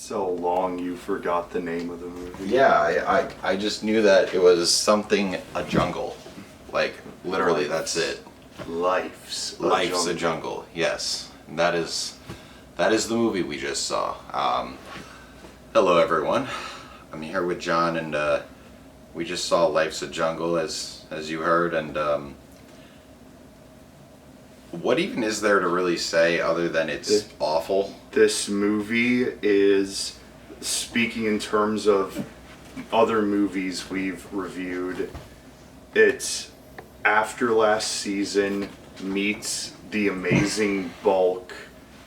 So long you forgot the name of the movie. Yeah, I just knew that it was something a jungle. Like, literally, that's it. Life's a jungle. Yes. And that is the movie we just saw. Hello, everyone. I'm here with John, and we just saw Life's a Jungle, as you heard, and what even is there to really say other than it's awful? This movie is, speaking in terms of other movies we've reviewed, it's After Last Season meets The Amazing Bulk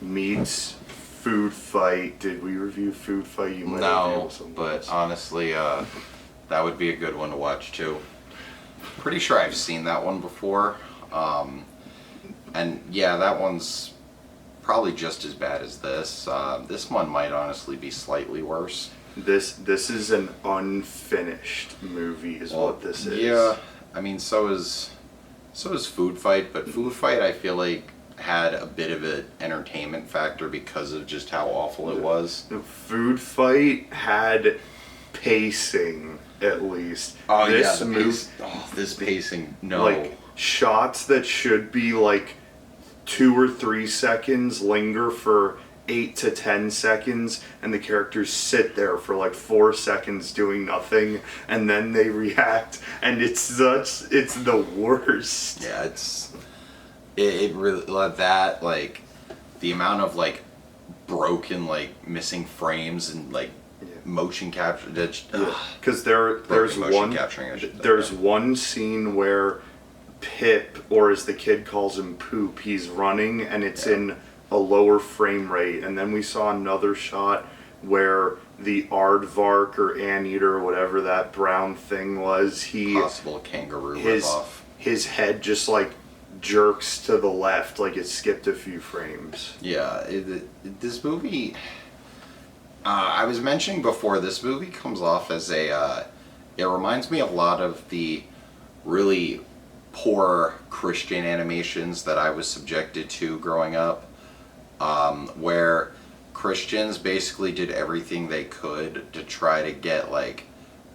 meets Food Fight. Did we review Food Fight? You might No, have but honestly, that would be a good one to watch too. Pretty sure I've seen that one before. And yeah, that one's probably just as bad as this. This one might honestly be slightly worse. This is an unfinished movie, is what this is. Yeah, I mean, so is Food Fight, but Food Fight I feel like had a bit of an entertainment factor because of just how awful it was. The Food Fight had pacing, at least. Oh yeah, this pacing, no. Like, shots that should be like 2 or 3 seconds linger for 8 to 10 seconds, and the characters sit there for like 4 seconds doing nothing, and then they react, and it's the worst. Yeah, it really, that, like, the amount of like broken, like, missing frames and like motion capture, because there's one scene where Pip, or as the kid calls him, Poop, he's running and it's in a lower frame rate, and then we saw another shot where the aardvark or anteater or whatever that brown thing was, possible kangaroo ripoff, his head just like jerks to the left, like it skipped a few frames. Yeah, this movie, I was mentioning before, this movie comes off as it reminds me a lot of the really poor Christian animations that I was subjected to growing up, where Christians basically did everything they could to try to get like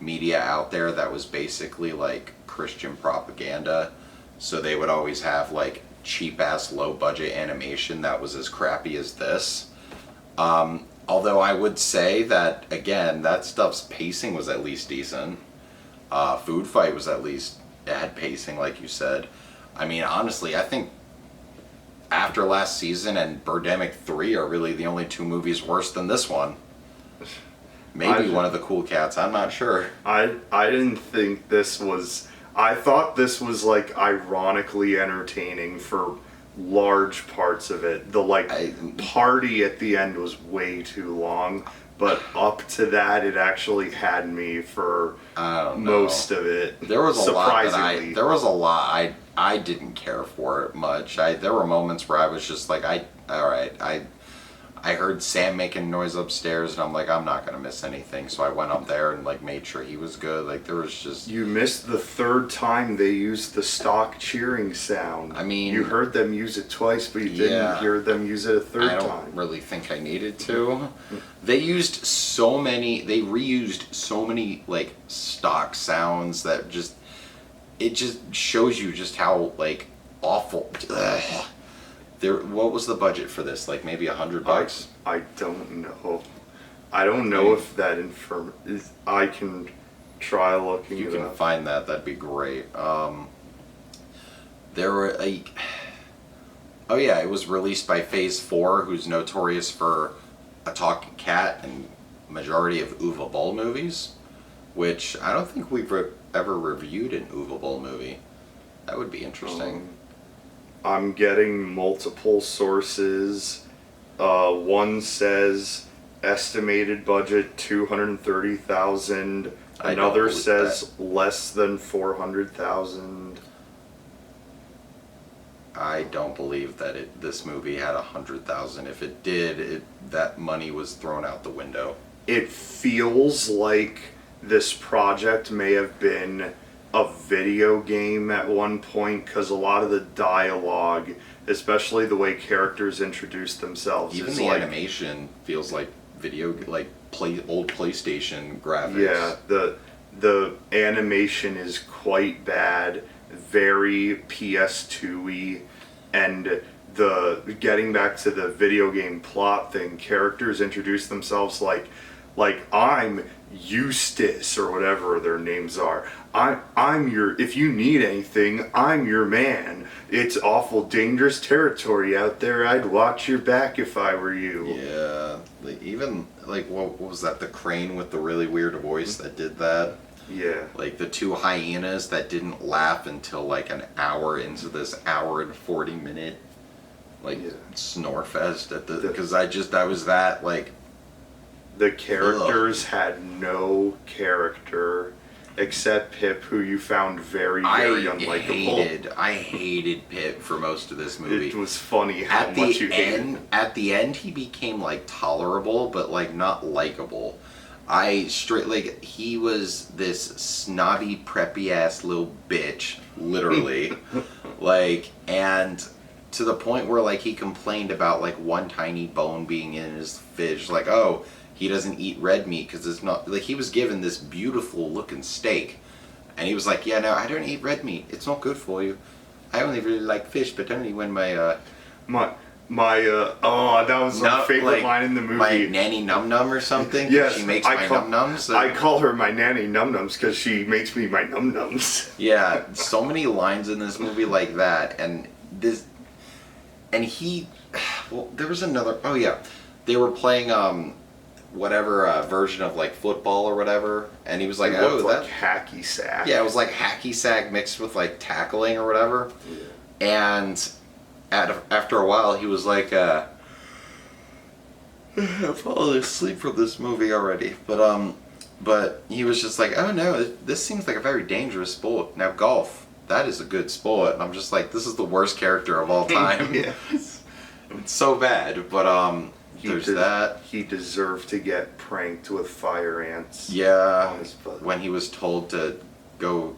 media out there that was basically like Christian propaganda. So they would always have like cheap ass low budget animation that was as crappy as this. Although I would say that, again, that stuff's pacing was at least decent. Food Fight was at least, it had pacing, like you said. I mean, honestly, I think After Last Season and Birdemic 3 are really the only two movies worse than this one. Maybe one of the Cool Cats, I'm not sure. I didn't think this was... I thought this was like ironically entertaining for large parts of it. The party at the end was way too long, but up to that it actually had me for most of it. There was a lot I didn't care for it much. There were moments where I was just like, I heard Sam making noise upstairs, and I'm like, I'm not gonna miss anything. So I went up there and like made sure he was good. Like, there was just... You missed the third time they used the stock cheering sound. I mean, you heard them use it twice, but you didn't hear them use it a third time. I don't really think I needed to. They reused so many like stock sounds that it just shows you just how like awful. What was the budget for this? Like maybe $100? I don't know. I don't know if that I can try looking it up. You can find that. That'd be great. There were like... Oh yeah, it was released by Phase 4, who's notorious for a talking cat and majority of Uwe Boll movies, which I don't think we've ever reviewed an Uwe Boll movie. That would be interesting. I'm getting multiple sources. One says estimated budget $230,000. Another says less than $400,000. I don't believe that this movie had $100,000. If it did, that money was thrown out the window. It feels like this project may have been a video game at one point, because a lot of the dialogue, especially the way characters introduce themselves, even the animation feels like old PlayStation graphics. Yeah, the animation is quite bad, very PS2-y, and getting back to the video game plot thing, characters introduce themselves like I'm Eustace or whatever their names are. If you need anything, I'm your man. It's awful dangerous territory out there. I'd watch your back if I were you. Yeah, what was that? The crane with the really weird voice that did that. Yeah. Like the two hyenas that didn't laugh until like an hour into this hour and 40-minute snore fest because I was that like. The characters had no character except Pip, who you found very unlikable. I hated Pip for most of this movie. It was funny how much you hated him. At the end, he became like tolerable, but like not likable. He was this snobby, preppy ass little bitch, literally, and to the point where like he complained about like one tiny bone being in his fish, like, oh, he doesn't eat red meat because it's not, like, he was given this beautiful looking steak and he was like, yeah, no, I don't eat red meat, it's not good for you, I only really like fish, but only when that was my favorite line in the movie. My nanny num num or something. Yes, she makes my num nums. I call her my nanny num nums because she makes me my num nums. Yeah, so many lines in this movie like that, and there was another. Oh yeah, they were playing whatever version of like football or whatever, and he was like, "Oh, that hacky sack." Yeah, it was like hacky sack mixed with like tackling or whatever, and. After a while, he was like, I'm falling asleep from this movie already. But he was just like, oh no, this seems like a very dangerous sport. Now golf, that is a good sport. And I'm just like, this is the worst character of all time. Yes. It's so bad, but there's that. He deserved to get pranked with fire ants. Yeah, when he was told to go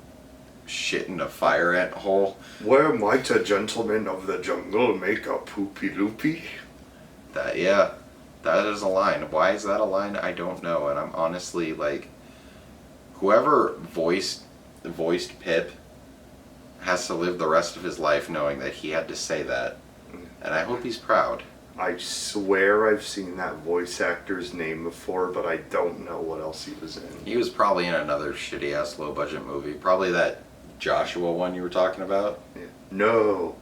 shit in a fire ant hole. Where might a gentleman of the jungle make a poopy loopy? That is a line. Why is that a line? I don't know. And I'm honestly like, whoever voiced Pip has to live the rest of his life knowing that he had to say that. And I hope he's proud. I swear I've seen that voice actor's name before, but I don't know what else he was in. He was probably in another shitty ass low budget movie. Probably that Joshua one you were talking about? Yeah. No.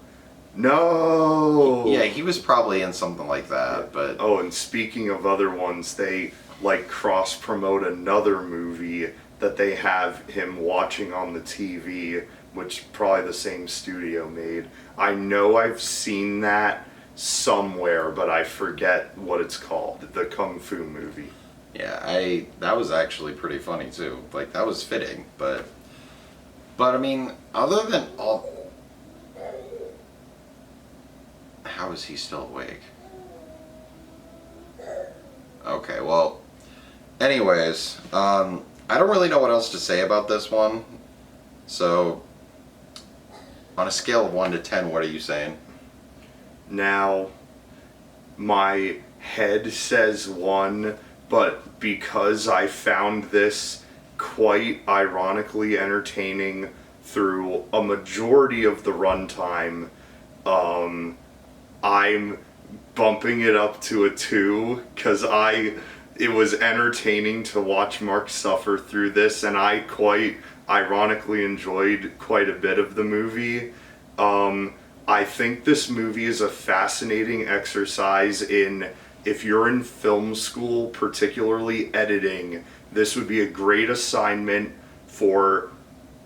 Yeah, he was probably in something like that, but... Oh, and speaking of other ones, they, cross-promote another movie that they have him watching on the TV, which probably the same studio made. I know I've seen that somewhere, but I forget what it's called. The Kung Fu movie. Yeah, that was actually pretty funny, too. Like, that was fitting, but I mean, other than all... How is he still awake? Okay, well, anyways, I don't really know what else to say about this one. So, on a scale of 1 to 10, what are you saying? Now, my head says 1, but because I found this quite ironically entertaining through a majority of the runtime, I'm bumping it up to a 2 because it was entertaining to watch Mark suffer through this, and I quite ironically enjoyed quite a bit of the movie. I think this movie is a fascinating exercise in, if you're in film school, particularly editing, this would be a great assignment for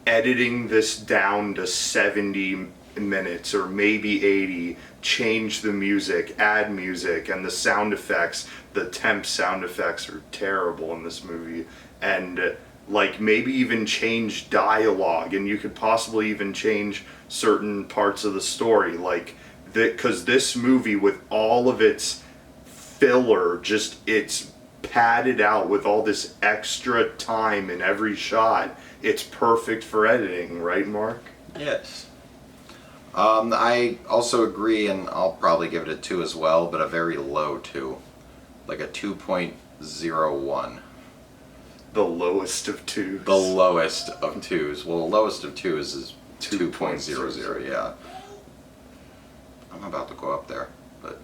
editing this down to 70 minutes or maybe 80, change the music, add music, and the sound effects. The temp sound effects are terrible in this movie, and maybe even change dialogue, and you could possibly even change certain parts of the story, because this movie, with all of its filler, it's padded out with all this extra time in every shot. It's perfect for editing, right, Mark? Yes. I also agree, and I'll probably give it a 2 as well, but a very low 2. like a 2.01. The lowest of twos. The lowest of twos. Well, the lowest of twos is 2.00, yeah. I'm about to go up there. But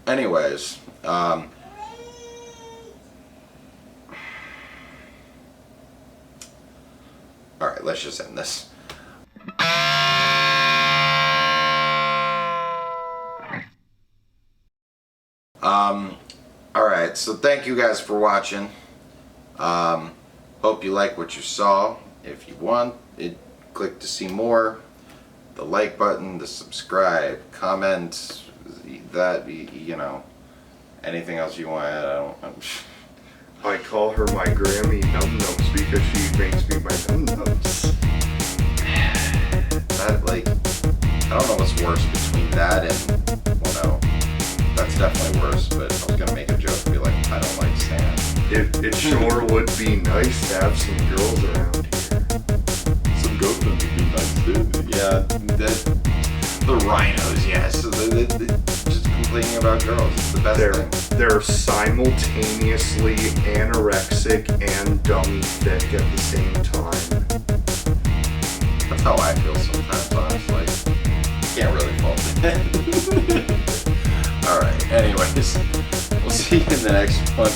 anyways, alright, let's just end this. Alright, so thank you guys for watching. Hope you like what you saw. If you want it, click to see more. The like button, the subscribe, comment, that, you know, anything else you want. I call her my Grammy num-nums because she makes me my num-nums. That, like, I don't know what's worse between that and, well, no, that's definitely worse, but I was gonna make a joke and be like, I don't like Stan. It sure would be nice to have some girls around here. Some goat would be nice too. Yeah, the rhinos, yes. Just complaining about girls, it's the best thing. They're simultaneously anorexic and dummy thick at the same time. That's how I feel sometimes, honestly. Can't really fault it. Alright, anyways, we'll see you in the next one.